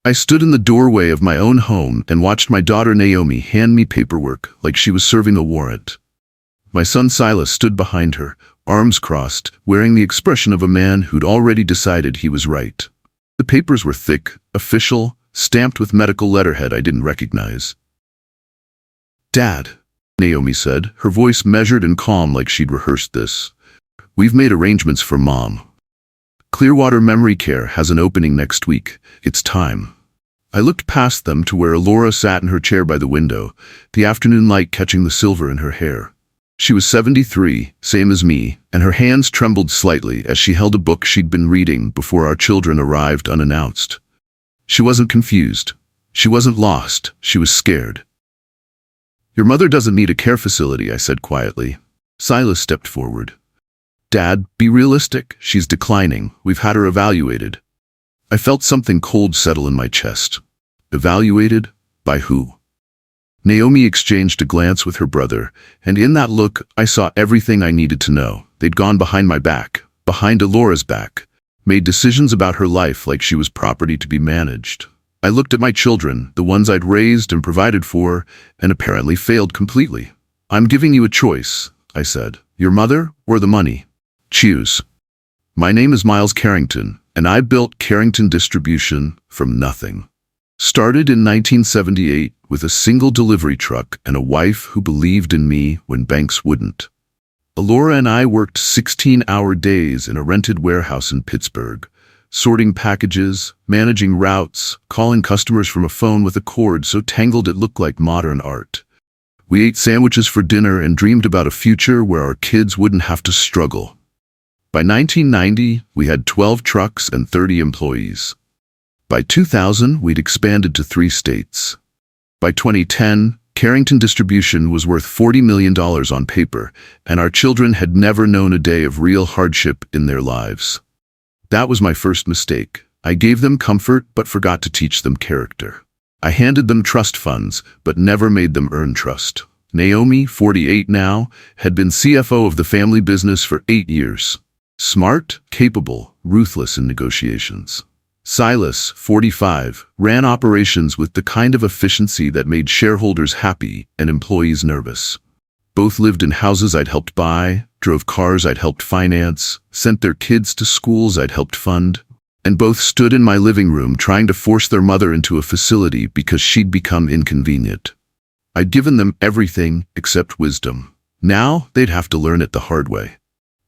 I stood in the doorway of my own home and watched my daughter Naomi hand me paperwork like she was serving a warrant. My son Silas stood behind her, arms crossed, wearing the expression of a man who'd already decided he was right. The papers were thick, official, stamped with medical letterhead I didn't recognize. "Dad," Naomi said, her voice measured and calm like she'd rehearsed this. "We've made arrangements for Mom. Clearwater Memory Care has an opening next week. It's time." I looked past them to where Laura sat in her chair by the window, the afternoon light catching the silver in her hair. She was 73, same as me, and her hands trembled slightly as she held a book she'd been reading before our children arrived unannounced. She wasn't confused. She wasn't lost. She was scared. "Your mother doesn't need a care facility," I said quietly. Silas stepped forward. "Dad, be realistic. She's declining. We've had her evaluated." I felt something cold settle in my chest. Evaluated? By who? Naomi exchanged a glance with her brother, and in that look, I saw everything I needed to know. They'd gone behind my back, behind Alora's back, made decisions about her life like she was property to be managed. I looked at my children, the ones I'd raised and provided for, and apparently failed completely. "I'm giving you a choice," I said. "Your mother or the money? Choose." My name is Miles Carrington, and I built Carrington Distribution from nothing. Started in 1978 with a single delivery truck and a wife who believed in me when banks wouldn't. Alora and I worked 16-hour days in a rented warehouse in Pittsburgh, sorting packages, managing routes, calling customers from a phone with a cord so tangled it looked like modern art. We ate sandwiches for dinner and dreamed about a future where our kids wouldn't have to struggle. By 1990, we had 12 trucks and 30 employees. By 2000, we'd expanded to 3 states. By 2010, Carrington Distribution was worth $40 million on paper, and our children had never known a day of real hardship in their lives. That was my first mistake. I gave them comfort but forgot to teach them character. I handed them trust funds but never made them earn trust. Naomi, 48 now, had been CFO of the family business for 8 years. Smart, capable, ruthless in negotiations. Silas, 45, ran operations with the kind of efficiency that made shareholders happy and employees nervous. Both lived in houses I'd helped buy, drove cars I'd helped finance, sent their kids to schools I'd helped fund, and both stood in my living room trying to force their mother into a facility because she'd become inconvenient. I'd given them everything except wisdom. Now they'd have to learn it the hard way.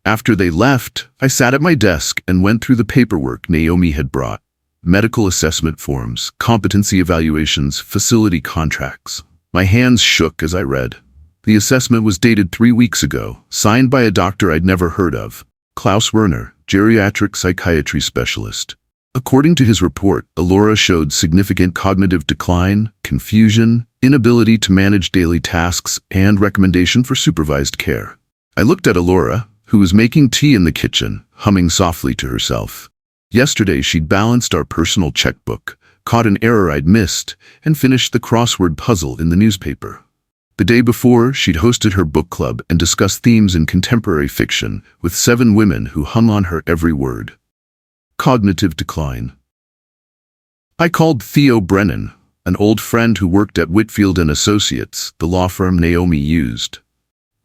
After they left, I sat at my desk and went through the paperwork Naomi had brought. Medical assessment forms, competency evaluations, facility contracts. My hands shook as I read. The assessment was dated 3 weeks ago, signed by a doctor I'd never heard of, Klaus Werner, geriatric psychiatry specialist. According to his report, Alora showed significant cognitive decline, confusion, inability to manage daily tasks, and recommendation for supervised care. I looked at Alora, who was making tea in the kitchen, humming softly to herself. Yesterday she'd balanced our personal checkbook, caught an error I'd missed, and finished the crossword puzzle in the newspaper. The day before, she'd hosted her book club and discussed themes in contemporary fiction with 7 women who hung on her every word. Cognitive decline. I called Theo Brennan, an old friend who worked at Whitfield & Associates, the law firm Naomi used.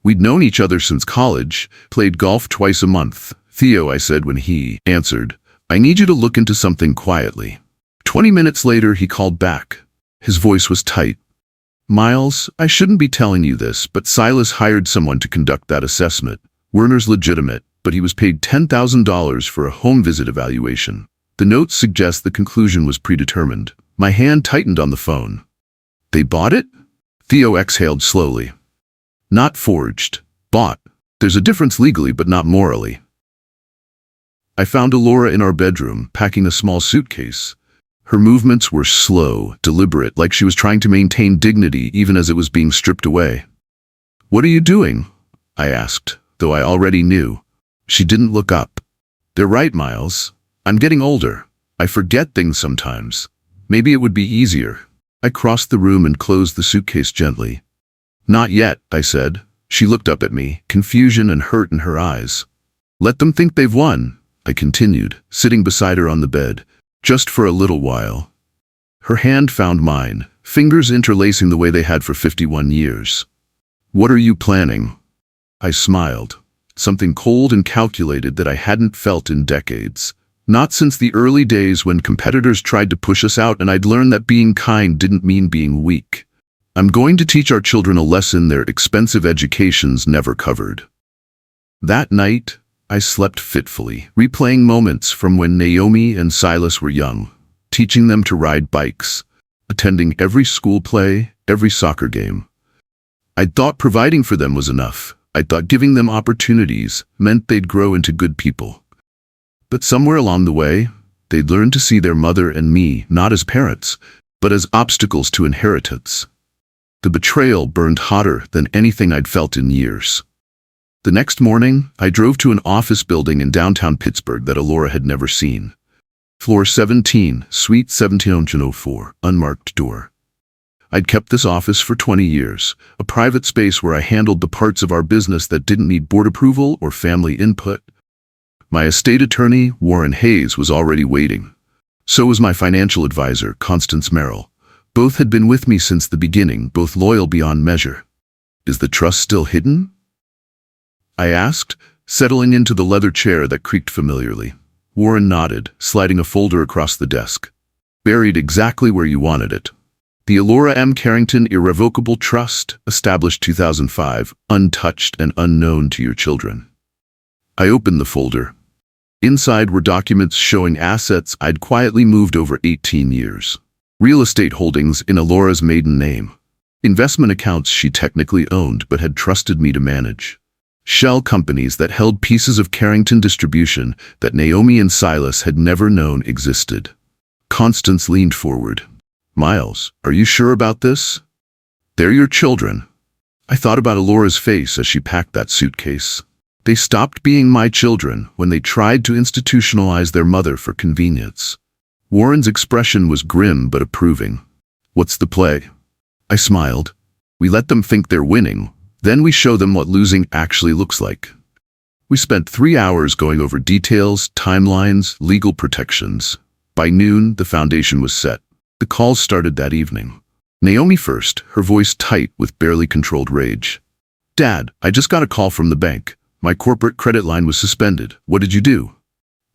We'd known each other since college, played golf twice a month. "Theo," I said when he answered, "I need you to look into something quietly." 20 minutes later, he called back. His voice was tight. "Miles, I shouldn't be telling you this, but Silas hired someone to conduct that assessment. Werner's legitimate, but he was paid $10,000 for a home visit evaluation. The notes suggest the conclusion was predetermined." My hand tightened on the phone. "They bought it?" Theo exhaled slowly. "Not forged. Bought. There's a difference legally, but not morally." I found Alora in our bedroom, packing a small suitcase. Her movements were slow, deliberate, like she was trying to maintain dignity even as it was being stripped away. "What are you doing?" I asked, though I already knew. She didn't look up. "They're right, Miles. I'm getting older. I forget things sometimes. Maybe it would be easier." I crossed the room and closed the suitcase gently. "Not yet," I said. She looked up at me, confusion and hurt in her eyes. "Let them think they've won," I continued, sitting beside her on the bed. "Just for a little while. Her hand found mine, fingers interlacing the way they had for 51 years. "What are you planning?" I smiled, something cold and calculated that I hadn't felt in decades. Not since the early days when competitors tried to push us out and I'd learned that being kind didn't mean being weak. "I'm going to teach our children a lesson their expensive educations never covered." That night, I slept fitfully, replaying moments from when Naomi and Silas were young, teaching them to ride bikes, attending every school play, every soccer game. I'd thought providing for them was enough. I thought giving them opportunities meant they'd grow into good people. But somewhere along the way, they'd learn to see their mother and me not as parents, but as obstacles to inheritance. The betrayal burned hotter than anything I'd felt in years. The next morning, I drove to an office building in downtown Pittsburgh that Alora had never seen. Floor 17, Suite 1704, unmarked door. I'd kept this office for 20 years, a private space where I handled the parts of our business that didn't need board approval or family input. My estate attorney, Warren Hayes, was already waiting. So was my financial advisor, Constance Merrill. Both had been with me since the beginning, both loyal beyond measure. "Is the trust still hidden?" I asked, settling into the leather chair that creaked familiarly. Warren nodded, sliding a folder across the desk. "Buried exactly where you wanted it. The Alora M. Carrington Irrevocable Trust, established 2005, untouched and unknown to your children." I opened the folder. Inside were documents showing assets I'd quietly moved over 18 years. Real estate holdings in Alora's maiden name. Investment accounts she technically owned but had trusted me to manage. Shell companies that held pieces of Carrington distribution that Naomi and Silas had never known existed. Constance leaned forward. "Miles, are you sure about this? They're your children." I thought about Alora's face as she packed that suitcase. They stopped being my children when they tried to institutionalize their mother for convenience. Warren's expression was grim but approving. "What's the play?" I smiled. "We let them think they're winning, then we show them what losing actually looks like." We spent 3 hours going over details, timelines, legal protections. By noon, the foundation was set. The calls started that evening. Naomi first, her voice tight with barely controlled rage. "Dad, I just got a call from the bank. My corporate credit line was suspended. What did you do?"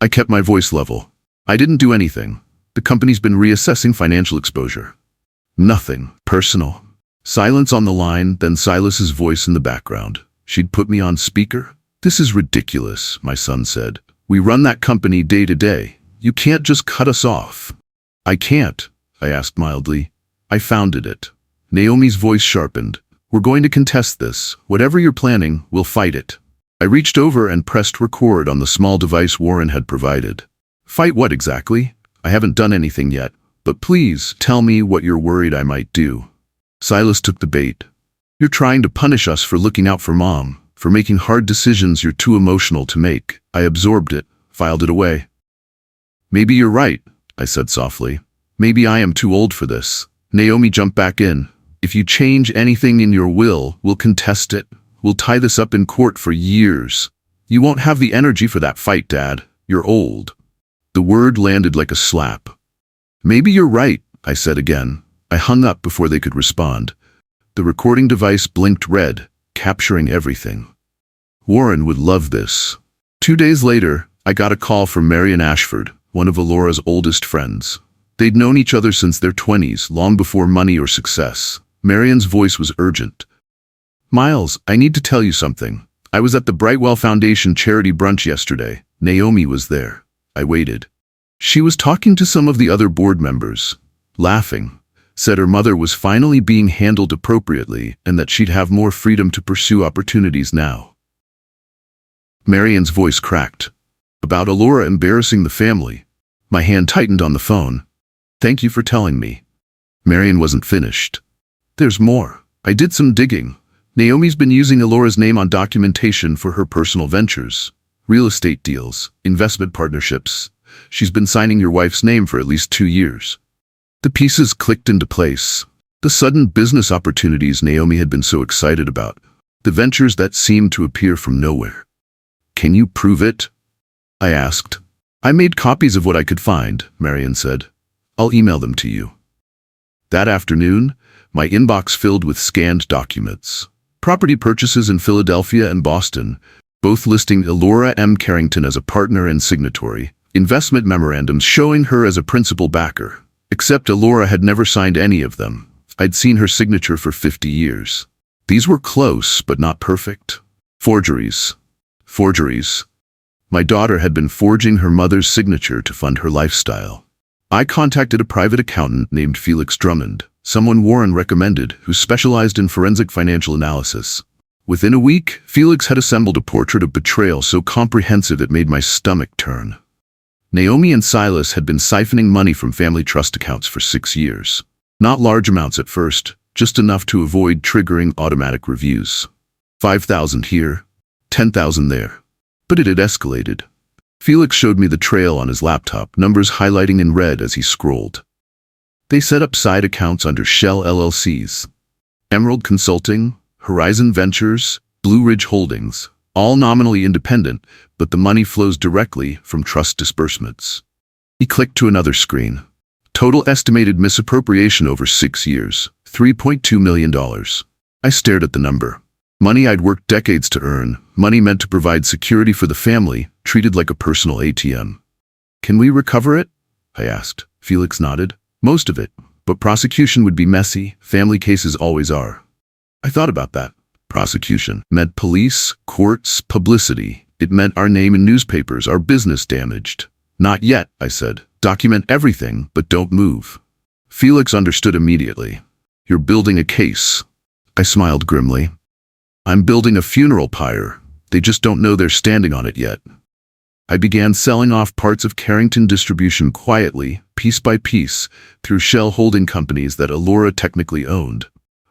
I kept my voice level. "I didn't do anything. The company's been reassessing financial exposure." "Nothing personal." Silence on the line, then Silas's voice in the background. "She'd put me on speaker?" "This is ridiculous," my son said. "We run that company day to day. You can't just cut us off." "I can't," I asked mildly. "I founded it." Naomi's voice sharpened. "We're going to contest this. Whatever you're planning, we'll fight it." I reached over and pressed record on the small device Warren had provided. "Fight what exactly? I haven't done anything yet, but please tell me what you're worried I might do." Silas took the bait. "You're trying to punish us for looking out for Mom, for making hard decisions you're too emotional to make." I absorbed it, filed it away. "Maybe you're right," I said softly. "Maybe I am too old for this." Naomi jumped back in. "If you change anything in your will, we'll contest it. We'll tie this up in court for years. You won't have the energy for that fight, Dad. You're old." The word landed like a slap. "Maybe you're right," I said again. I hung up before they could respond. The recording device blinked red, capturing everything. Warren would love this. 2 days later, I got a call from Marian Ashford, one of Alora's oldest friends. They'd known each other since their 20s, long before money or success. Marian's voice was urgent. "Miles, I need to tell you something. I was at the Brightwell Foundation charity brunch yesterday. Naomi was there." I waited. She was talking to some of the other board members, laughing, said her mother was finally being handled appropriately and that she'd have more freedom to pursue opportunities now. Marian's voice cracked. "About Alora embarrassing the family." My hand tightened on the phone. "Thank you for telling me." Marian wasn't finished. "There's more. I did some digging. Naomi's been using Alora's name on documentation for her personal ventures, real estate deals, investment partnerships. She's been signing your wife's name for at least 2 years." The pieces clicked into place. The sudden business opportunities Naomi had been so excited about. The ventures that seemed to appear from nowhere. "Can you prove it?" I asked. "I made copies of what I could find," Marian said. "I'll email them to you." That afternoon, my inbox filled with scanned documents. Property purchases in Philadelphia and Boston, both listing Elora M. Carrington as a partner and signatory. Investment memorandums showing her as a principal backer. Except Elora had never signed any of them. I'd seen her signature for 50 years. These were close, but not perfect. Forgeries. Forgeries. My daughter had been forging her mother's signature to fund her lifestyle. I contacted a private accountant named Felix Drummond, someone Warren recommended, who specialized in forensic financial analysis. Within a week, Felix had assembled a portrait of betrayal so comprehensive it made my stomach turn. Naomi and Silas had been siphoning money from family trust accounts for 6 years. Not large amounts at first, just enough to avoid triggering automatic reviews. 5,000 here, 10,000 there. But it had escalated. Felix showed me the trail on his laptop, numbers highlighting in red as he scrolled. They set up side accounts under shell LLCs. Emerald Consulting, Horizon Ventures, Blue Ridge Holdings, all nominally independent, but the money flows directly from trust disbursements. He clicked to another screen. Total estimated misappropriation over 6 years, $3.2 million. I stared at the number. Money I'd worked decades to earn, money meant to provide security for the family, treated like a personal ATM. Can we recover it? I asked. Felix nodded. Most of it, but prosecution would be messy, family cases always are. I thought about that. Prosecution meant police, courts, publicity. It meant our name in newspapers, our business damaged. Not yet, I said. Document everything, but don't move. Felix understood immediately. You're building a case. I smiled grimly. I'm building a funeral pyre. They just don't know they're standing on it yet. I began selling off parts of Carrington Distribution quietly, piece by piece, through shell holding companies that Elora technically owned.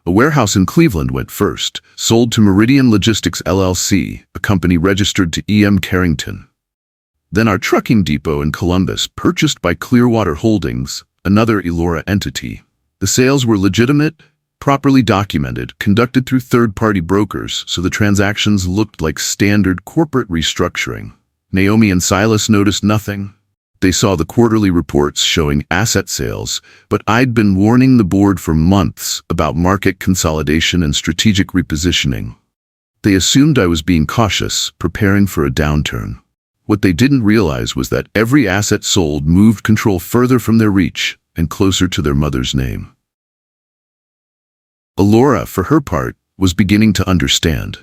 A warehouse in Cleveland went first, sold to Meridian Logistics LLC, a company registered to E.M. Carrington. Then our trucking depot in Columbus, purchased by Clearwater Holdings, another Elora entity. The sales were legitimate, properly documented, conducted through third-party brokers, so the transactions looked like standard corporate restructuring. Naomi and Silas noticed nothing. They saw the quarterly reports showing asset sales, but I'd been warning the board for months about market consolidation and strategic repositioning. They assumed I was being cautious, preparing for a downturn. What they didn't realize was that every asset sold moved control further from their reach and closer to their mother's name. Elora, for her part, was beginning to understand.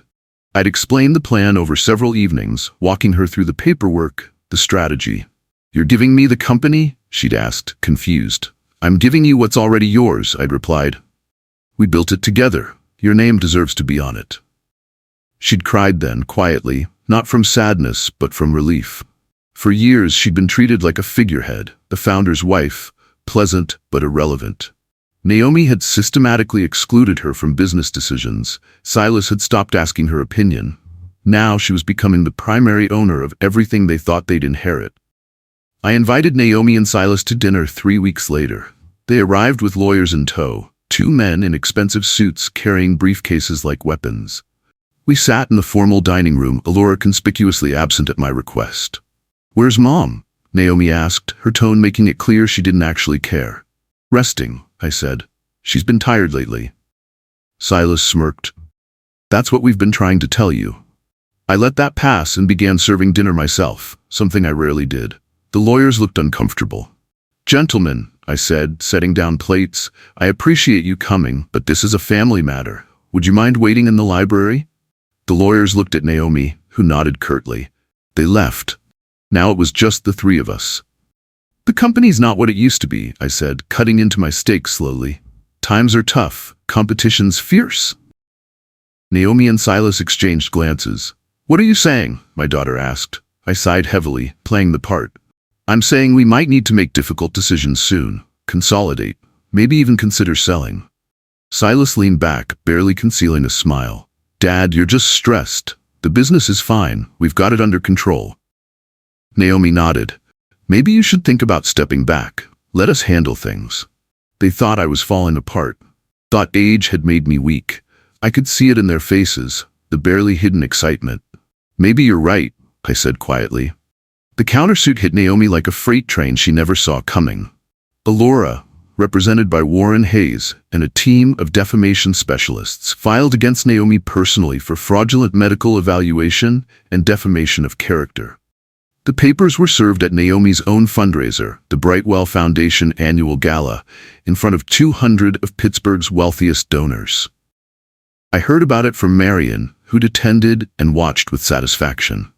I'd explained the plan over several evenings, walking her through the paperwork, the strategy. You're giving me the company? She'd asked, confused. I'm giving you what's already yours, I'd replied. We built it together. Your name deserves to be on it. She'd cried then, quietly, not from sadness, but from relief. For years, she'd been treated like a figurehead, the founder's wife, pleasant but irrelevant. Naomi had systematically excluded her from business decisions. Silas had stopped asking her opinion. Now she was becoming the primary owner of everything they thought they'd inherit. I invited Naomi and Silas to dinner 3 weeks later. They arrived with lawyers in tow, 2 men in expensive suits carrying briefcases like weapons. We sat in the formal dining room, Elora conspicuously absent at my request. Where's Mom? Naomi asked, her tone making it clear she didn't actually care. Resting, I said. She's been tired lately. Silas smirked. That's what we've been trying to tell you. I let that pass and began serving dinner myself, something I rarely did. The lawyers looked uncomfortable. Gentlemen, I said, setting down plates, I appreciate you coming, but this is a family matter. Would you mind waiting in the library? The lawyers looked at Naomi, who nodded curtly. They left. Now it was just the 3 of us. The company's not what it used to be, I said, cutting into my steak slowly. Times are tough, competition's fierce. Naomi and Silas exchanged glances. What are you saying? My daughter asked. I sighed heavily, playing the part. I'm saying we might need to make difficult decisions soon, consolidate, maybe even consider selling. Silas leaned back, barely concealing a smile. Dad, you're just stressed. The business is fine, we've got it under control. Naomi nodded. Maybe you should think about stepping back. Let us handle things. They thought I was falling apart. Thought age had made me weak. I could see it in their faces, the barely hidden excitement. Maybe you're right, I said quietly. The countersuit hit Naomi like a freight train she never saw coming. Elora, represented by Warren Hayes and a team of defamation specialists, filed against Naomi personally for fraudulent medical evaluation and defamation of character. The papers were served at Naomi's own fundraiser, the Brightwell Foundation Annual Gala, in front of 200 of Pittsburgh's wealthiest donors. I heard about it from Marion, who'd attended and watched with satisfaction.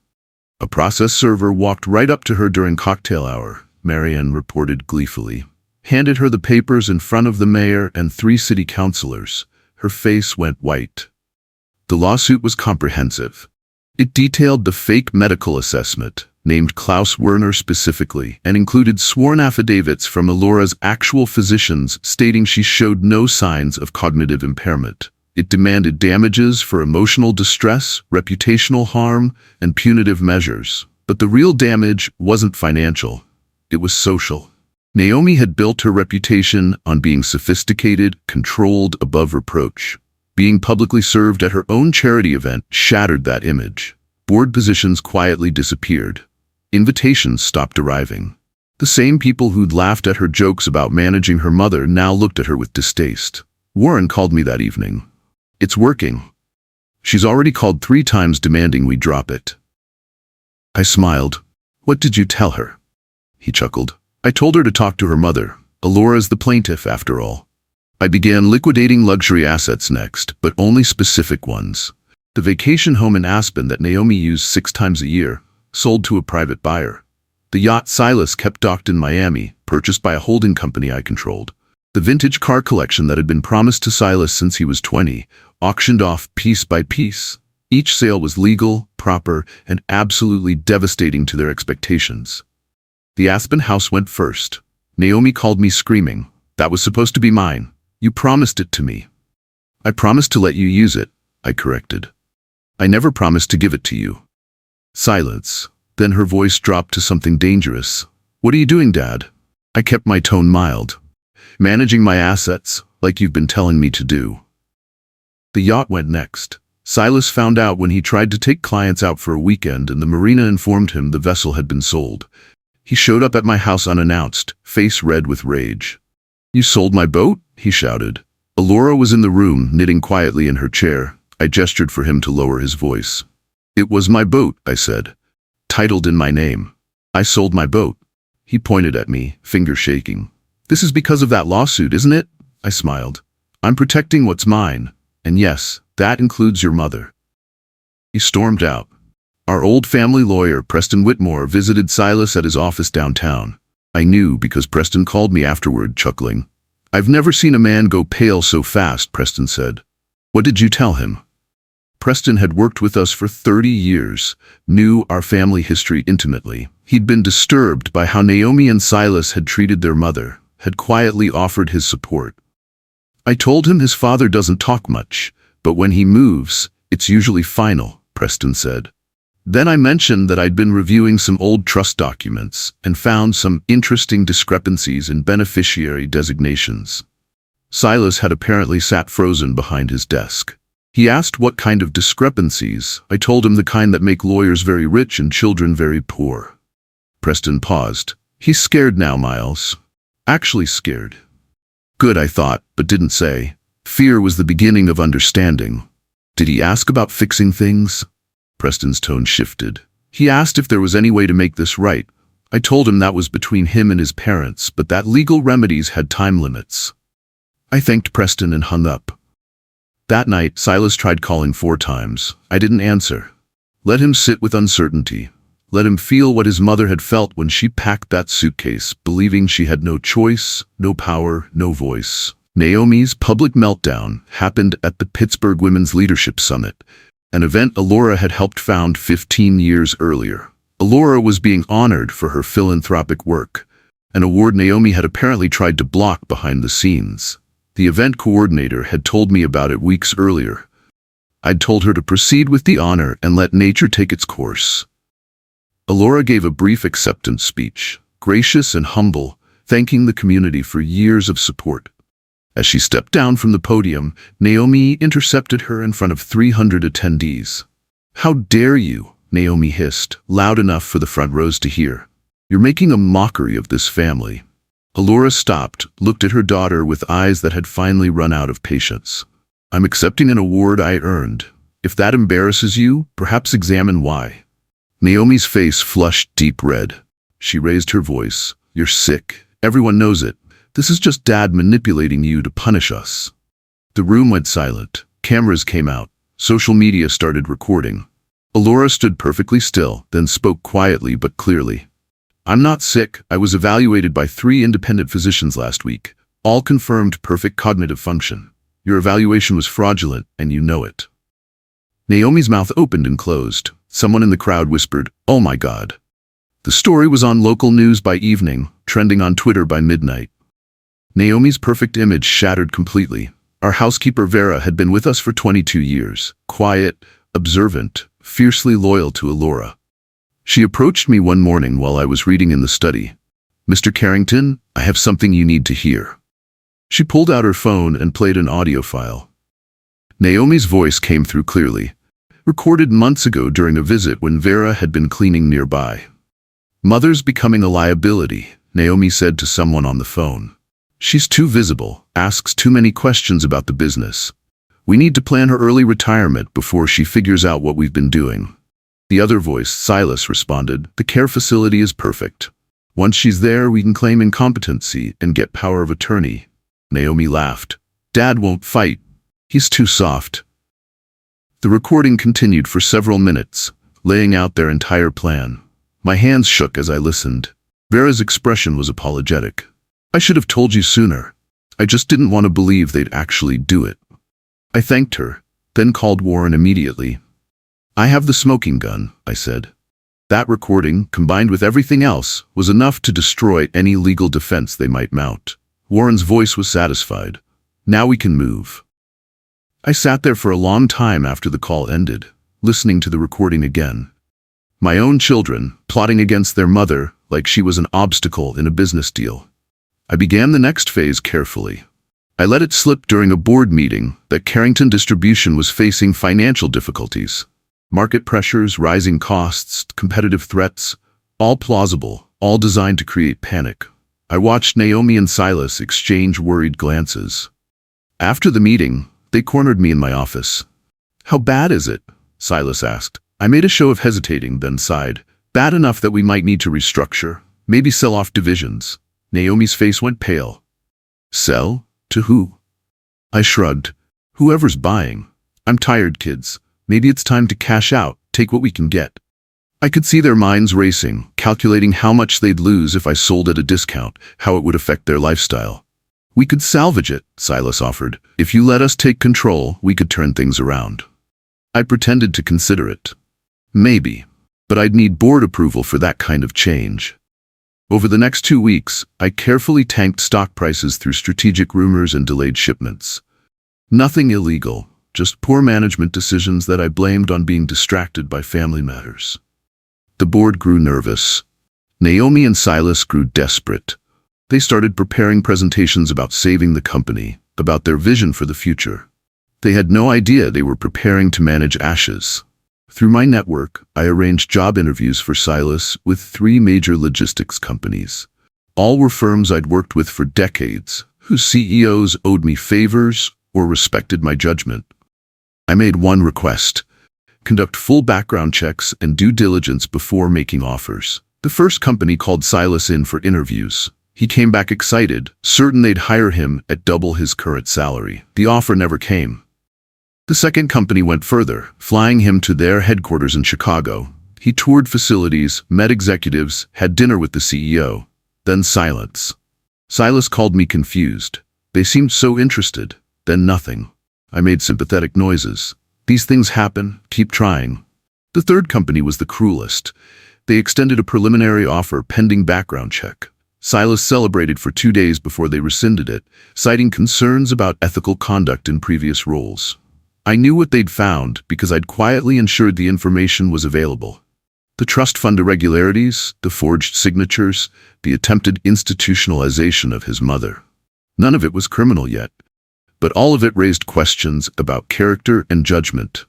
A process server walked right up to her during cocktail hour, Marion reported gleefully, handed her the papers in front of the mayor and 3 city councilors. Her face went white. The lawsuit was comprehensive. It detailed the fake medical assessment, named Klaus Werner specifically, and included sworn affidavits from Alora's actual physicians stating she showed no signs of cognitive impairment. It demanded damages for emotional distress, reputational harm, and punitive measures. But the real damage wasn't financial. It was social. Naomi had built her reputation on being sophisticated, controlled above reproach. Being publicly served at her own charity event shattered that image. Board positions quietly disappeared. Invitations stopped arriving. The same people who'd laughed at her jokes about managing her mother now looked at her with distaste. Warren called me that evening. "It's working. She's already called 3 times demanding we drop it." I smiled. "What did you tell her?" He chuckled. "I told her to talk to her mother. Alora's the plaintiff, after all." I began liquidating luxury assets next, but only specific ones. The vacation home in Aspen that Naomi used 6 times a year, sold to a private buyer. The yacht Silas kept docked in Miami, purchased by a holding company I controlled. The vintage car collection that had been promised to Silas since he was 20, auctioned off piece by piece. Each sale was legal, proper, and absolutely devastating to their expectations. The Aspen house went first. Naomi called me screaming. "That was supposed to be mine. You promised it to me." "I promised to let you use it," I corrected. "I never promised to give it to you." Silence. Then her voice dropped to something dangerous. "What are you doing, Dad?" I kept my tone mild. "Managing my assets, like you've been telling me to do." The yacht went next. Silas found out when he tried to take clients out for a weekend and the marina informed him the vessel had been sold. He showed up at my house unannounced, face red with rage. "You sold my boat?" he shouted. Alora was in the room, knitting quietly in her chair. I gestured for him to lower his voice. "It was my boat," I said. "Titled in my name. I sold my boat." He pointed at me, finger shaking. "This is because of that lawsuit, isn't it?" I smiled. "I'm protecting what's mine. And yes, that includes your mother." He stormed out. Our old family lawyer, Preston Whitmore, visited Silas at his office downtown. I knew because Preston called me afterward, chuckling. "I've never seen a man go pale so fast," Preston said. "What did you tell him?" Preston had worked with us for 30 years, knew our family history intimately. He'd been disturbed by how Naomi and Silas had treated their mother, had quietly offered his support. "I told him his father doesn't talk much, but when he moves, it's usually final," Preston said. Then I mentioned that I'd been reviewing some old trust documents and found some interesting discrepancies in beneficiary designations. Silas had apparently sat frozen behind his desk. He asked what kind of discrepancies. I told him the kind that make lawyers very rich and children very poor. Preston paused. "He's scared now, Miles. Actually scared." Good, I thought, but didn't say. Fear was the beginning of understanding. "Did he ask about fixing things?" Preston's tone shifted. "He asked if there was any way to make this right. I told him that was between him and his parents, but that legal remedies had time limits." I thanked Preston and hung up. That night, Silas tried calling 4 times. I didn't answer. Let him sit with uncertainty. Let him feel what his mother had felt when she packed that suitcase, believing she had no choice, no power, no voice. Naomi's public meltdown happened at the Pittsburgh Women's Leadership Summit, an event Alora had helped found 15 years earlier. Alora was being honored for her philanthropic work, an award Naomi had apparently tried to block behind the scenes. The event coordinator had told me about it weeks earlier. I'd told her to proceed with the honor and let nature take its course. Alora gave a brief acceptance speech, gracious and humble, thanking the community for years of support. As she stepped down from the podium, Naomi intercepted her in front of 300 attendees. "How dare you?" Naomi hissed, loud enough for the front rows to hear. "You're making a mockery of this family." Alora stopped, looked at her daughter with eyes that had finally run out of patience. I'm accepting an award I earned. If that embarrasses you, perhaps examine why. Naomi's face flushed deep red. She raised her voice. You're sick. Everyone knows it. This is just Dad manipulating you to punish us. The room went silent. Cameras came out. Social media started recording. Alora stood perfectly still, then spoke quietly but clearly. I'm not sick. I was evaluated by 3 independent physicians last week. All confirmed perfect cognitive function. Your evaluation was fraudulent, and you know it. Naomi's mouth opened and closed. Someone in the crowd whispered, "Oh my God." The story was on local news by evening, trending on Twitter by midnight. Naomi's perfect image shattered completely. Our housekeeper Vera had been with us for 22 years, quiet, observant, fiercely loyal to Alora. She approached me one morning while I was reading in the study. "Mr. Carrington, I have something you need to hear." She pulled out her phone and played an audio file. Naomi's voice came through clearly, recorded months ago during a visit when Vera had been cleaning nearby. "Mother's becoming a liability," Naomi said to someone on the phone. "She's too visible, asks too many questions about the business. We need to plan her early retirement before she figures out what we've been doing." The other voice, Silas, responded, "The care facility is perfect. Once she's there, we can claim incompetency and get power of attorney." Naomi laughed. "Dad won't fight. He's too soft." The recording continued for several minutes, laying out their entire plan. My hands shook as I listened. Vera's expression was apologetic. "I should have told you sooner. I just didn't want to believe they'd actually do it." I thanked her, then called Warren immediately. "I have the smoking gun," I said. That recording, combined with everything else, was enough to destroy any legal defense they might mount. Warren's voice was satisfied. "Now we can move." I sat there for a long time after the call ended, listening to the recording again. My own children, plotting against their mother like she was an obstacle in a business deal. I began the next phase carefully. I let it slip during a board meeting that Carrington Distribution was facing financial difficulties. Market pressures, rising costs, competitive threats, all plausible, all designed to create panic. I watched Naomi and Silas exchange worried glances. After the meeting, they cornered me in my office. "How bad is it?" Silas asked. I made a show of hesitating, then sighed. "Bad enough that we might need to restructure, maybe sell off divisions." Naomi's face went pale. "Sell? To who?" I shrugged. "Whoever's buying. I'm tired, kids. Maybe it's time to cash out, take what we can get." I could see their minds racing, calculating how much they'd lose if I sold at a discount, how it would affect their lifestyle. "We could salvage it," Silas offered. "If you let us take control, we could turn things around." I pretended to consider it. Maybe, but I'd need board approval for that kind of change. Over the next 2 weeks, I carefully tanked stock prices through strategic rumors and delayed shipments. Nothing illegal, just poor management decisions that I blamed on being distracted by family matters. The board grew nervous. Naomi and Silas grew desperate. They started preparing presentations about saving the company, about their vision for the future. They had no idea they were preparing to manage ashes. Through my network, I arranged job interviews for Silas with 3 major logistics companies. All were firms I'd worked with for decades, whose CEOs owed me favors or respected my judgment. I made one request: conduct full background checks and due diligence before making offers. The first company called Silas in for interviews. He came back excited, certain they'd hire him at double his current salary. The offer never came. The second company went further, flying him to their headquarters in Chicago. He toured facilities, met executives, had dinner with the CEO. Then silence. Silas called me confused. They seemed so interested. Then nothing. I made sympathetic noises. "These things happen, keep trying." The third company was the cruelest. They extended a preliminary offer pending background check. Silas celebrated for 2 days before they rescinded it, citing concerns about ethical conduct in previous roles. I knew what they'd found because I'd quietly ensured the information was available. The trust fund irregularities, the forged signatures, the attempted institutionalization of his mother. None of it was criminal yet, but all of it raised questions about character and judgment.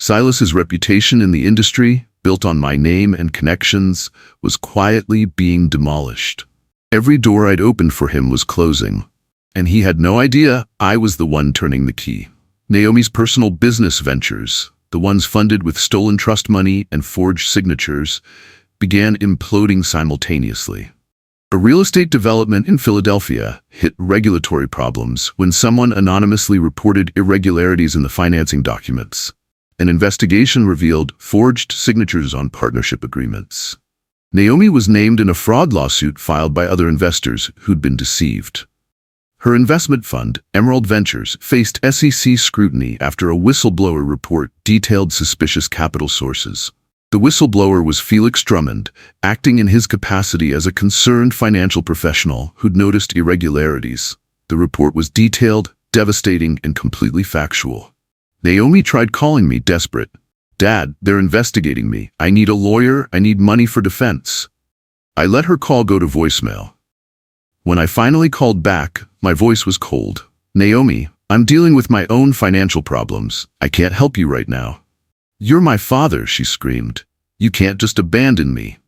Silas's reputation in the industry, built on my name and connections, was quietly being demolished. Every door I'd opened for him was closing. And he had no idea I was the one turning the key. Naomi's personal business ventures, the ones funded with stolen trust money and forged signatures, began imploding simultaneously. A real estate development in Philadelphia hit regulatory problems when someone anonymously reported irregularities in the financing documents. An investigation revealed forged signatures on partnership agreements. Naomi was named in a fraud lawsuit filed by other investors who'd been deceived. Her investment fund, Emerald Ventures, faced SEC scrutiny after a whistleblower report detailed suspicious capital sources. The whistleblower was Felix Drummond, acting in his capacity as a concerned financial professional who'd noticed irregularities. The report was detailed, devastating, and completely factual. Naomi tried calling me, desperate. "Dad, they're investigating me. I need a lawyer. I need money for defense." I let her call go to voicemail. When I finally called back, my voice was cold. "Naomi, I'm dealing with my own financial problems. I can't help you right now." "You're my father," she screamed. "You can't just abandon me."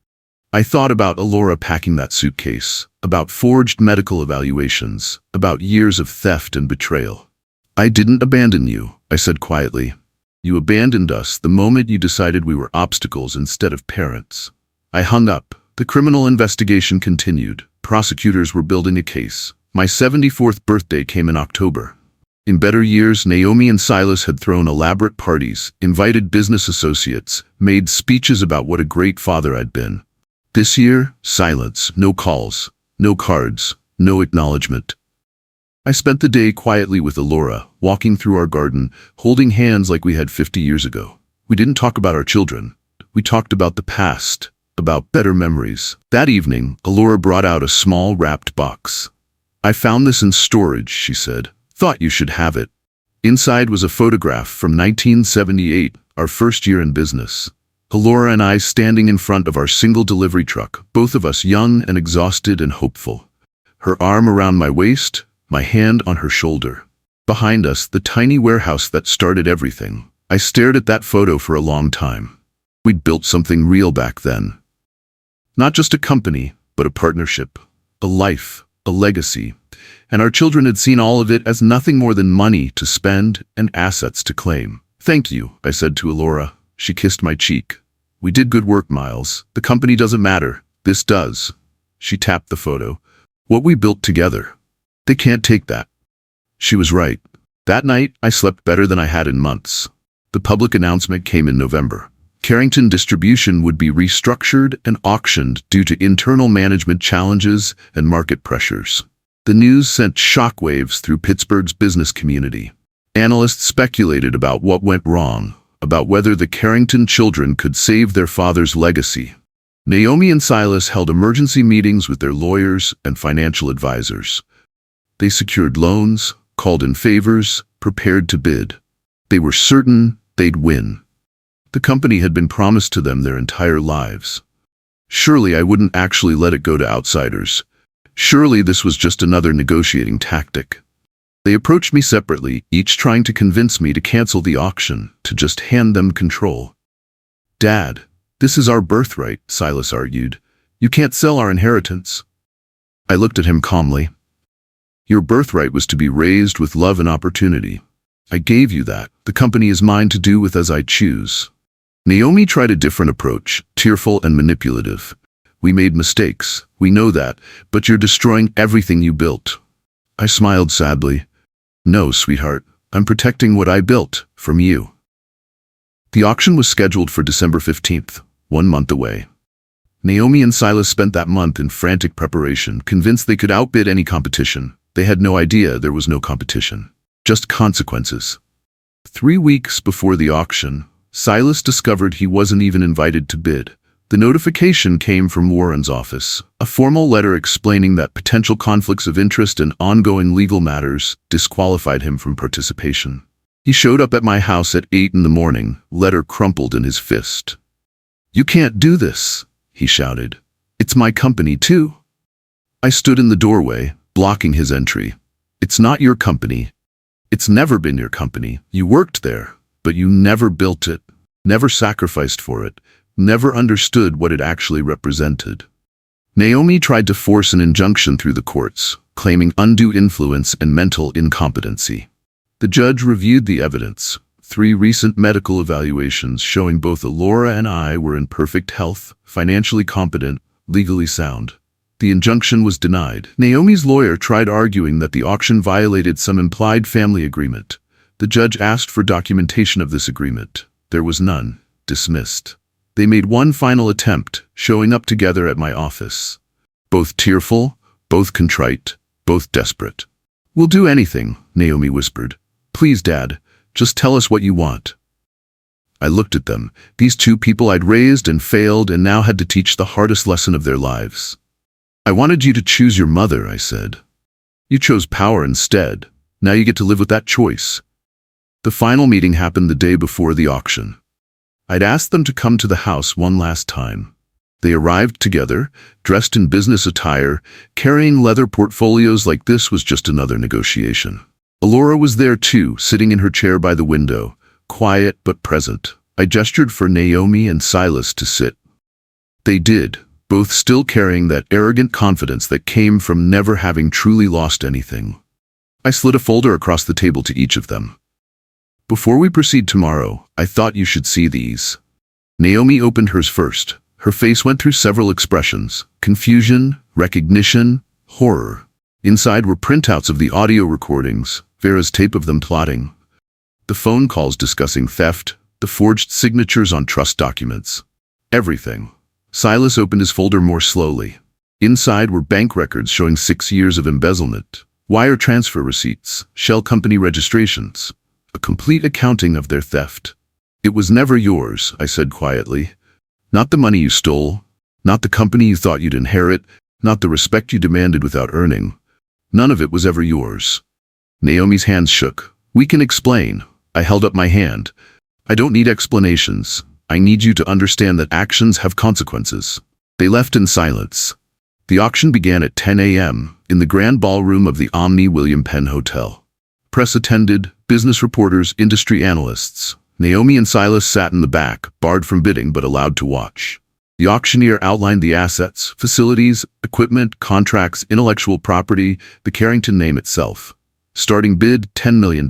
I thought about Alora packing that suitcase, about forged medical evaluations, about years of theft and betrayal. "I didn't abandon you," I said quietly. "You abandoned us the moment you decided we were obstacles instead of parents." I hung up. The criminal investigation continued. Prosecutors were building a case. My 74th birthday came in October. In better years, Naomi and Silas had thrown elaborate parties, invited business associates, made speeches about what a great father I'd been. This year, silence, no calls, no cards, no acknowledgement. I spent the day quietly with Alora, walking through our garden, holding hands like we had 50 years ago. We didn't talk about our children. We talked about the past, about better memories. That evening, Alora brought out a small wrapped box. "I found this in storage," she said. "Thought you should have it." Inside was a photograph from 1978, our first year in business. Alora and I standing in front of our single delivery truck, both of us young and exhausted and hopeful. Her arm around my waist, my hand on her shoulder. Behind us, the tiny warehouse that started everything. I stared at that photo for a long time. We'd built something real back then. Not just a company, but a partnership, a life, a legacy. And our children had seen all of it as nothing more than money to spend and assets to claim. "Thank you," I said to Alora. She kissed my cheek. "We did good work, Miles. The company doesn't matter. This does." She tapped the photo. "What we built together. They can't take that." She was right. That night, I slept better than I had in months. The public announcement came in November. Carrington Distribution would be restructured and auctioned due to internal management challenges and market pressures. The news sent shockwaves through Pittsburgh's business community. Analysts speculated about what went wrong, about whether the Carrington children could save their father's legacy. Naomi and Silas held emergency meetings with their lawyers and financial advisors. They secured loans, called in favors, prepared to bid. They were certain they'd win. The company had been promised to them their entire lives. Surely I wouldn't actually let it go to outsiders. Surely this was just another negotiating tactic. They approached me separately, each trying to convince me to cancel the auction, to just hand them control. "Dad, this is our birthright," Silas argued. "You can't sell our inheritance." I looked at him calmly. "Your birthright was to be raised with love and opportunity. I gave you that. The company is mine to do with as I choose." Naomi tried a different approach, tearful and manipulative. "We made mistakes. We know that, but you're destroying everything you built." I smiled sadly. "No, sweetheart. I'm protecting what I built from you." The auction was scheduled for December 15th, 1 month away. Naomi and Silas spent that month in frantic preparation, convinced they could outbid any competition. They had no idea there was no competition, just consequences. 3 weeks before the auction, Silas discovered he wasn't even invited to bid. The notification came from Warren's office, a formal letter explaining that potential conflicts of interest and ongoing legal matters disqualified him from participation. He showed up at my house at 8 in the morning, letter crumpled in his fist. "You can't do this," he shouted. "It's my company too." I stood in the doorway, blocking his entry. "It's not your company. It's never been your company. You worked there, but you never built it, never sacrificed for it, never understood what it actually represented." Naomi tried to force an injunction through the courts, claiming undue influence and mental incompetency. The judge reviewed the evidence. 3 recent medical evaluations showing both Alora and I were in perfect health, financially competent, legally sound. The injunction was denied. Naomi's lawyer tried arguing that the auction violated some implied family agreement. The judge asked for documentation of this agreement. There was none. Dismissed. They made one final attempt, showing up together at my office. Both tearful, both contrite, both desperate. "We'll do anything," Naomi whispered. "Please, Dad, just tell us what you want." I looked at them, these 2 people I'd raised and failed and now had to teach the hardest lesson of their lives. "I wanted you to choose your mother," I said. "You chose power instead. Now you get to live with that choice." The final meeting happened the day before the auction. I'd asked them to come to the house one last time. They arrived together, dressed in business attire, carrying leather portfolios like this was just another negotiation. Alora was there too, sitting in her chair by the window, quiet but present. I gestured for Naomi and Silas to sit. They did, both still carrying that arrogant confidence that came from never having truly lost anything. I slid a folder across the table to each of them. "Before we proceed tomorrow, I thought you should see these." Naomi opened hers first. Her face went through several expressions: confusion, recognition, horror. Inside were printouts of the audio recordings, Vera's tape of them plotting, the phone calls discussing theft, the forged signatures on trust documents. Everything. Silas opened his folder more slowly. Inside were bank records showing 6 years of embezzlement, wire transfer receipts, shell company registrations, a complete accounting of their theft. "It was never yours," I said quietly. "Not the money you stole, not the company you thought you'd inherit, not the respect you demanded without earning. None of it was ever yours." Naomi's hands shook. "We can explain." I held up my hand. "I don't need explanations. I need you to understand that actions have consequences." They left in silence. The auction began at 10 a.m. in the grand ballroom of the Omni William Penn Hotel. Press attended, business reporters, industry analysts. Naomi and Silas sat in the back, barred from bidding but allowed to watch. The auctioneer outlined the assets, facilities, equipment, contracts, intellectual property, the Carrington name itself. Starting bid, $10 million.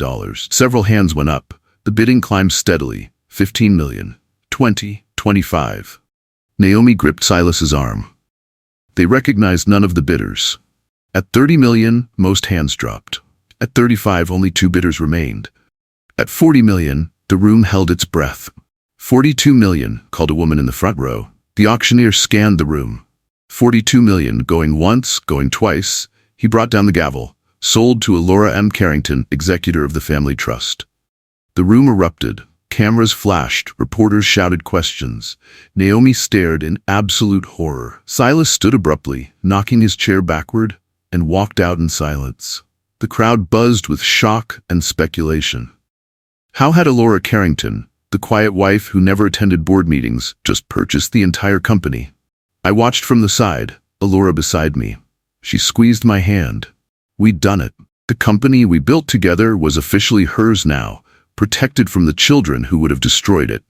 Several hands went up. The bidding climbed steadily. 15 million. 20, 25. Naomi gripped Silas's arm. They recognized none of the bidders. At 30 million, most hands dropped. At 35, only 2 bidders remained. At 40 million, the room held its breath. 42 million, called a woman in the front row. The auctioneer scanned the room. 42 million, going once, going twice. He brought down the gavel. Sold to Alora M. Carrington, executor of the family trust. The room erupted. Cameras flashed, reporters shouted questions. Naomi stared in absolute horror. Silas stood abruptly, knocking his chair backward, and walked out in silence. The crowd buzzed with shock and speculation. How had Alora Carrington, the quiet wife who never attended board meetings, just purchased the entire company? I watched from the side, Alora beside me. She squeezed my hand. We'd done it. The company we built together was officially hers now, protected from the children who would have destroyed it.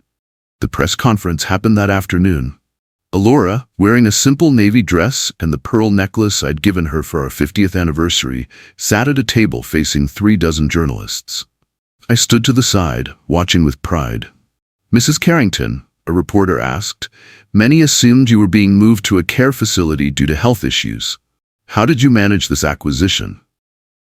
The press conference happened that afternoon. Alora, wearing a simple navy dress and the pearl necklace I'd given her for our 50th anniversary, sat at a table facing 36 journalists. I stood to the side, watching with pride. "Mrs. Carrington," a reporter asked, "many assumed you were being moved to a care facility due to health issues. How did you manage this acquisition?"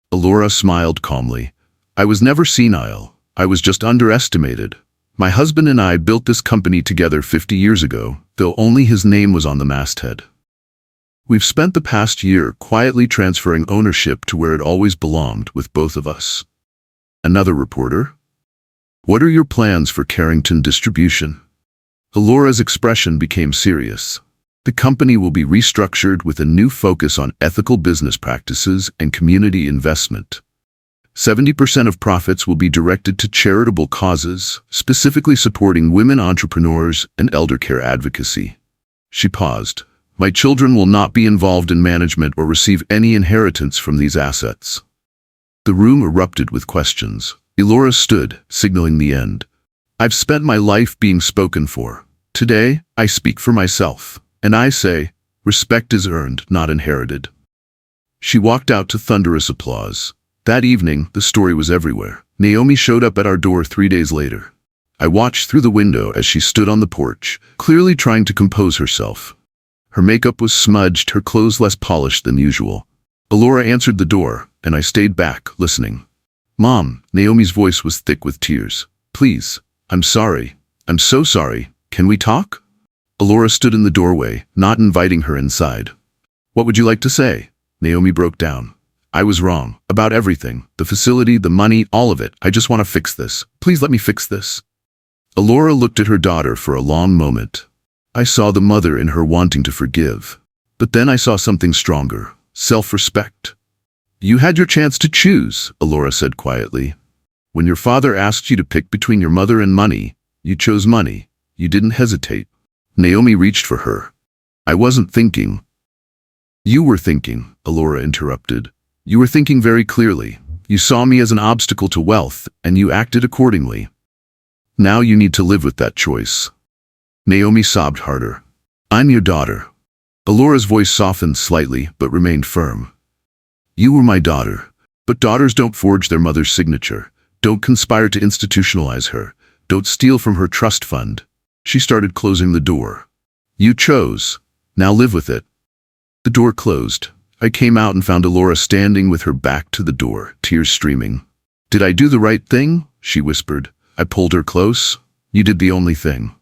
Alora smiled calmly. "I was never senile. I was just underestimated. My husband and I built this company together 50 years ago, though only his name was on the masthead. We've spent the past year quietly transferring ownership to where it always belonged, with both of us." Another reporter: "What are your plans for Carrington distribution?" Alora's expression became serious. "The company will be restructured with a new focus on ethical business practices and community investment. 70% of profits will be directed to charitable causes, specifically supporting women entrepreneurs and elder care advocacy." She paused. "My children will not be involved in management or receive any inheritance from these assets." The room erupted with questions. Alora stood, signaling the end. "I've spent my life being spoken for. Today, I speak for myself. And I say, Respect is earned, not inherited. She walked out to thunderous applause. That evening, the story was everywhere. Naomi showed up at our door 3 days later. I watched through the window as she stood on the porch, clearly trying to compose herself. Her makeup was smudged, her clothes less polished than usual. Alora answered the door, and I stayed back, listening. "Mom," Naomi's voice was thick with tears. "Please, I'm sorry. I'm so sorry. Can we talk?" Alora stood in the doorway, not inviting her inside. "What would you like to say?" Naomi broke down. "I was wrong. About everything. The facility, the money, all of it. I just want to fix this. Please let me fix this." Alora looked at her daughter for a long moment. I saw the mother in her wanting to forgive. But then I saw something stronger. Self-respect. "You had your chance to choose," Alora said quietly. "When your father asked you to pick between your mother and money, you chose money. You didn't hesitate." Naomi reached for her. "I wasn't thinking." "You were thinking," Alora interrupted. "You were thinking very clearly. You saw me as an obstacle to wealth, and you acted accordingly. Now you need to live with that choice." Naomi sobbed harder. "I'm your daughter." Alora's voice softened slightly, but remained firm. "You were my daughter. But daughters don't forge their mother's signature. Don't conspire to institutionalize her. Don't steal from her trust fund." She started closing the door. "You chose. Now live with it." The door closed. I came out and found Alora standing with her back to the door, tears streaming. "Did I do the right thing?" she whispered. I pulled her close. "You did the only thing."